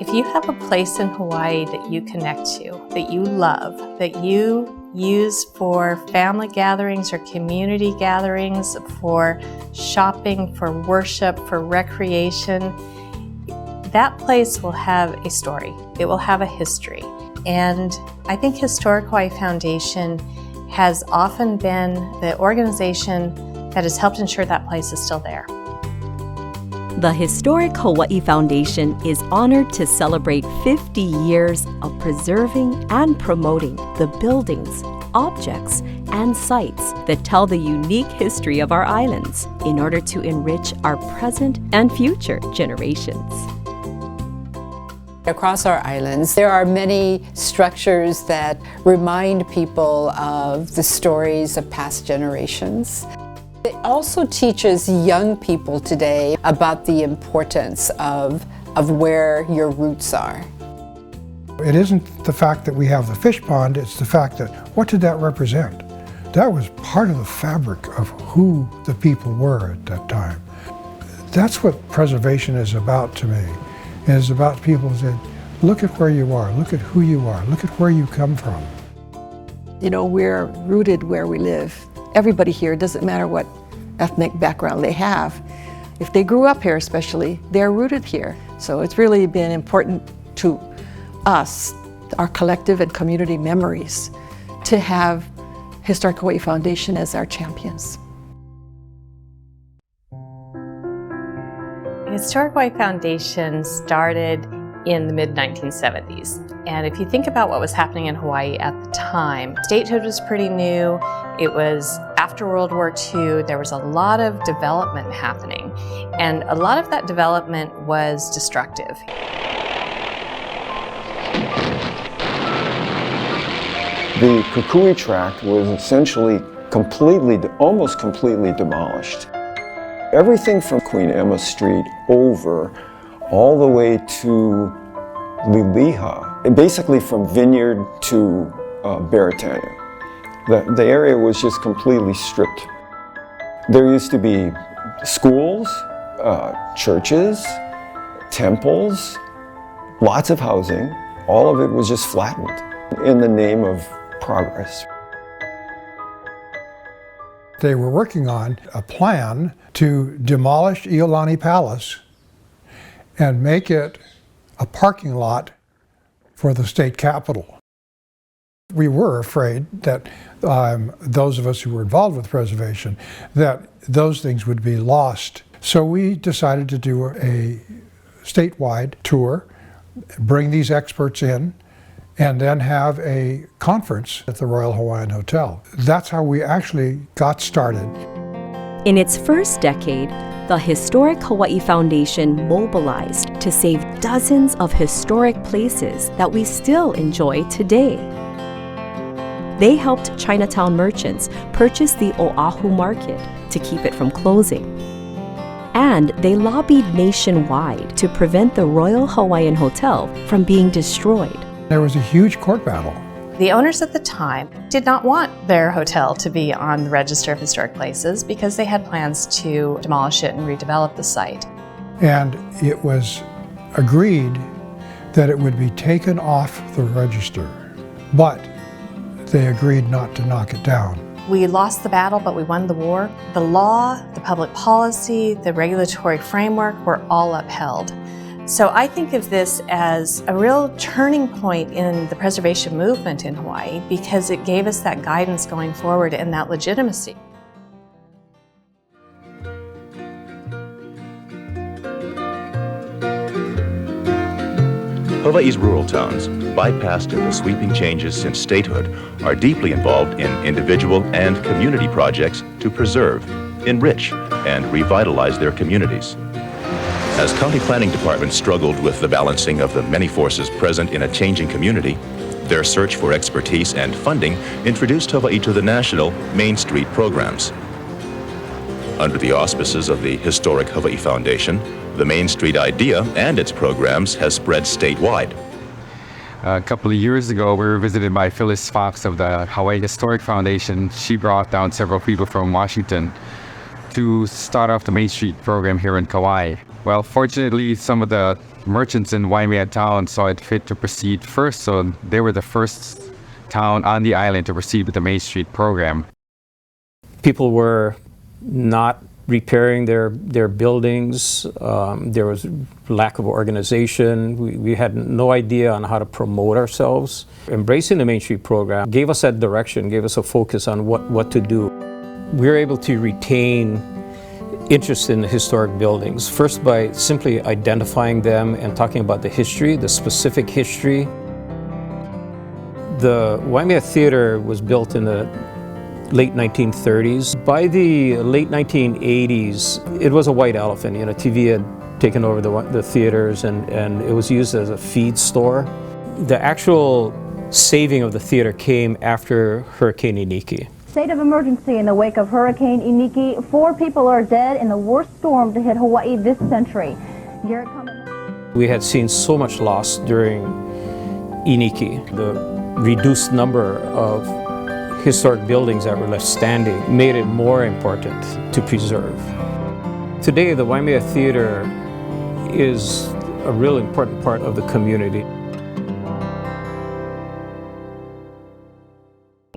If you have a place in Hawaii that you connect to, that you love, that you use for family gatherings or community gatherings, for shopping, for worship, for recreation, that place will have a story. It will have a history. And I think Historic Hawaii Foundation has often been the organization that has helped ensure that place is still there. The Historic Hawaii Foundation is honored to celebrate 50 years of preserving and promoting the buildings, objects, and sites that tell the unique history of our islands in order to enrich our present and future generations. Across our islands, there are many structures that remind people of the stories of past generations. It also teaches young people today about the importance of where your roots are. It isn't the fact that we have the fish pond, it's the fact that what did that represent? That was part of the fabric of who the people were at that time. That's what preservation is about to me. It is about people that look at where you are, look at who you are, look at where you come from. You know, we're rooted where we live. Everybody here, doesn't matter what ethnic background they have, if they grew up here especially, they're rooted here. So it's really been important to us, our collective and community memories, to have Historic Hawaii Foundation as our champions. Historic Hawaii Foundation started in the mid-1970s. And if you think about what was happening in Hawaii at the time, statehood was pretty new. It was after World War II. There was a lot of development happening. And a lot of that development was destructive. The Kukui tract was essentially almost completely demolished. Everything from Queen Emma Street over all the way to Liliha, and basically from Vineyard to Beretania. The area was just completely stripped. There used to be schools, churches, temples, lots of housing. All of it was just flattened in the name of progress. They were working on a plan to demolish Iolani Palace and make it a parking lot for the state capitol. We were afraid that those of us who were involved with preservation, that those things would be lost. So we decided to do a statewide tour, bring these experts in, and then have a conference at the Royal Hawaiian Hotel. That's how we actually got started. In its first decade, the Historic Hawaii Foundation mobilized to save dozens of historic places that we still enjoy today. They helped Chinatown merchants purchase the Oahu Market to keep it from closing. And they lobbied nationwide to prevent the Royal Hawaiian Hotel from being destroyed. There was a huge court battle. The owners at the time did not want their hotel to be on the Register of Historic Places because they had plans to demolish it and redevelop the site. And it was agreed that it would be taken off the register, but they agreed not to knock it down. We lost the battle, but we won the war. The law, the public policy, the regulatory framework were all upheld. So I think of this as a real turning point in the preservation movement in Hawaii because it gave us that guidance going forward and that legitimacy. Hawaii's rural towns, bypassed in the sweeping changes since statehood, are deeply involved in individual and community projects to preserve, enrich, and revitalize their communities. As county planning departments struggled with the balancing of the many forces present in a changing community, their search for expertise and funding introduced Hawaii to the national Main Street programs. Under the auspices of the Historic Hawaii Foundation, the Main Street idea and its programs has spread statewide. A couple of years ago, we were visited by Phyllis Fox of the Hawaii Historic Foundation. She brought down several people from Washington to start off the Main Street program here in Kauai. Well, fortunately, some of the merchants in Waimea town saw it fit to proceed first, so they were the first town on the island to proceed with the Main Street program. People were not repairing their buildings. There was lack of organization. We had no idea on how to promote ourselves. Embracing the Main Street program gave us that direction, gave us a focus on what to do. We were able to retain interest in the historic buildings, first by simply identifying them and talking about the history, the specific history. The Waimea Theater was built in the late 1930s. By the late 1980s, it was a white elephant. You know, TV had taken over the theaters, and it was used as a feed store. The actual saving of the theater came after Hurricane Iniki. State of emergency in the wake of Hurricane Iniki. 4 people are dead in the worst storm to hit Hawaii this century. We had seen so much loss during Iniki. The reduced number of historic buildings that were left standing made it more important to preserve. Today, the Waimea Theater is a real important part of the community.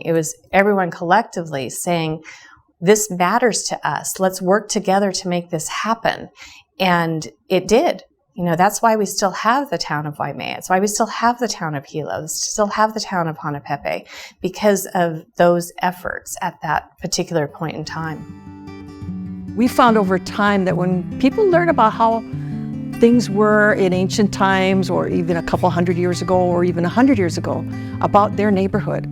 It was everyone collectively saying, this matters to us. Let's work together to make this happen. And it did. You know, that's why we still have the town of Waimea. It's why we still have the town of Hilo, still have the town of Hanapepe, because of those efforts at that particular point in time. We found over time that when people learn about how things were in ancient times, or even a couple hundred years ago, or even 100 years ago, about their neighborhood,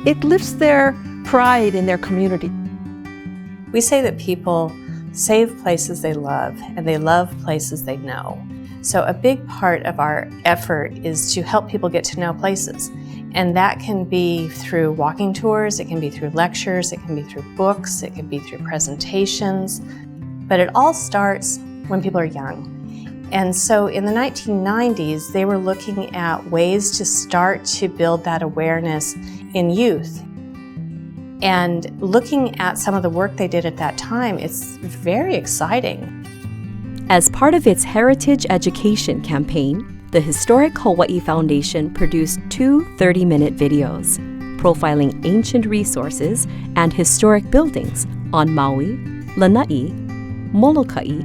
it lifts their pride in their community. We say that people save places they love, and they love places they know. So a big part of our effort is to help people get to know places. And that can be through walking tours, it can be through lectures, it can be through books, it can be through presentations. But it all starts when people are young. And so in the 1990s, they were looking at ways to start to build that awareness in youth. And looking at some of the work they did at that time, it's very exciting. As part of its Heritage Education campaign, the Historic Hawaii Foundation produced 2 30-minute videos profiling ancient resources and historic buildings on Maui, Lanai, Molokai,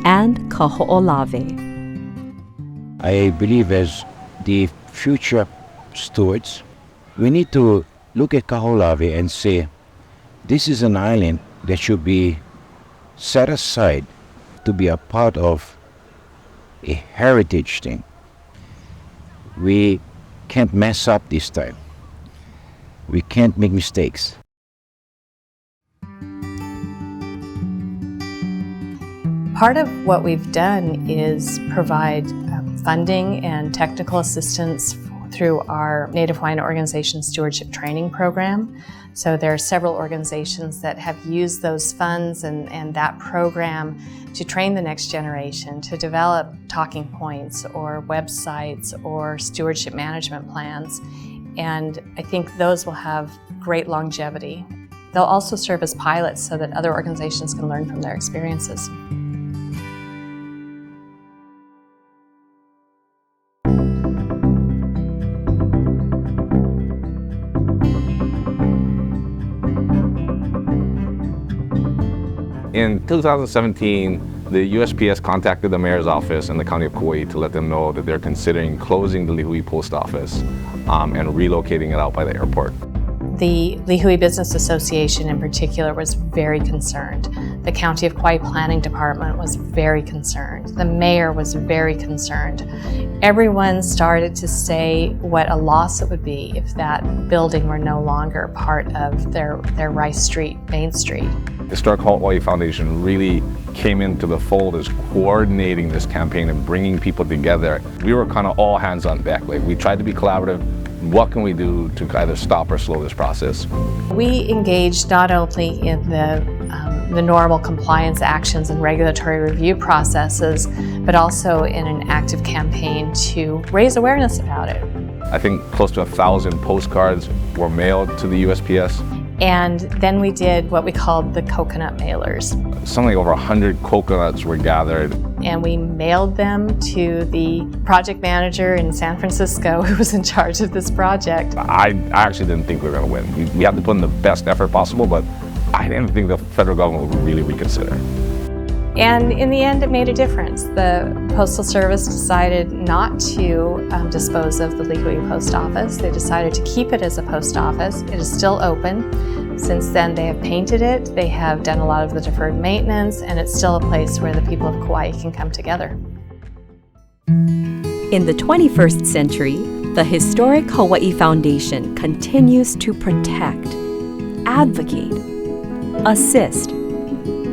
and Kaho'olawe. I believe as the future stewards, we need to look at Kaho'olawe and say, this is an island that should be set aside to be a part of a heritage thing. We can't mess up this time. We can't make mistakes. Part of what we've done is provide funding and technical assistance through our Native Hawaiian Organization Stewardship Training Program. So there are several organizations that have used those funds and that program to train the next generation, to develop talking points or websites or stewardship management plans. And I think those will have great longevity. They'll also serve as pilots so that other organizations can learn from their experiences. In 2017, the USPS contacted the mayor's office in the county of Kauai to let them know that they're considering closing the Lihui post office and relocating it out by the airport. The Lihui Business Association in particular was very concerned. The County of Kauai Planning Department was very concerned. The mayor was very concerned. Everyone started to say what a loss it would be if that building were no longer part of their Rice Street, Main Street. Historic Hawaii Foundation really came into the fold as coordinating this campaign and bringing people together. We were kind of all hands on deck. Like, we tried to be collaborative. What can we do to either stop or slow this process? We engaged not only in the normal compliance actions and regulatory review processes, but also in an active campaign to raise awareness about it. I think close to 1,000 postcards were mailed to the USPS. And then we did what we called the coconut mailers. Something like over 100 coconuts were gathered. and we mailed them to the project manager in San Francisco who was in charge of this project. I actually didn't think we were going to win. We had to put in the best effort possible, but I didn't think the federal government would really reconsider. And in the end, it made a difference. The Postal Service decided not to dispose of the Lihue Post Office. They decided to keep it as a post office. It is still open. Since then, they have painted it, they have done a lot of the deferred maintenance, and it's still a place where the people of Kauai can come together. In the 21st century, the historic Hawaii Foundation continues to protect, advocate, assist,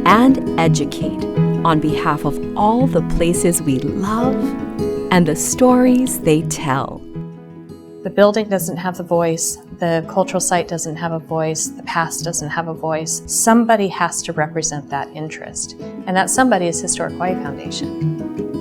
and educate on behalf of all the places we love and the stories they tell. The building doesn't have the voice, the cultural site doesn't have a voice, the past doesn't have a voice. Somebody has to represent that interest, and that somebody is Historic Hawaii Foundation.